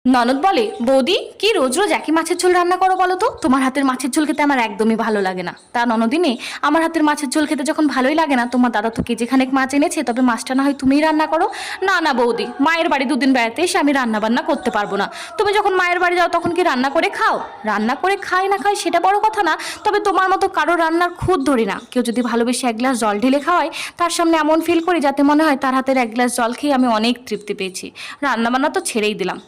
ননদ বলে, বৌদি কি রোজ রোজ একই মাছের ঝোল রান্না করো বলো তো? তোমার হাতের মাছের ঝোল খেতে আমার একদমই ভালো লাগে না। তা ননদিনী, আমার হাতের মাছের ঝোল খেতে যখন ভালোই লাগে না, তোমার দাদা তো কেজি খানেক মাছ এনেছে, তবে মাছটা না হয় তুমিই রান্না করো। না না বৌদি, মায়ের বাড়ি দুদিন বেড়াতে এসে আমি রান্না বান্না করতে পারবো না। তুমি যখন মায়ের বাড়ি যাও তখন কি রান্না করে খাও? রান্না করে খাই না খাই সেটা বড় কথা না, তবে তোমার মতো কারো রান্নার খুঁত ধরি না। কেউ যদি ভালোবেসে এক গ্লাস জল ঢেলে খাওয়ায়, তার সামনে এমন ফিল করি যাতে মনে হয় তার হাতের এক গ্লাস জল খেয়ে আমি অনেক তৃপ্তি পেয়েছি। রান্না বান্না তো ছেড়েই দিলাম।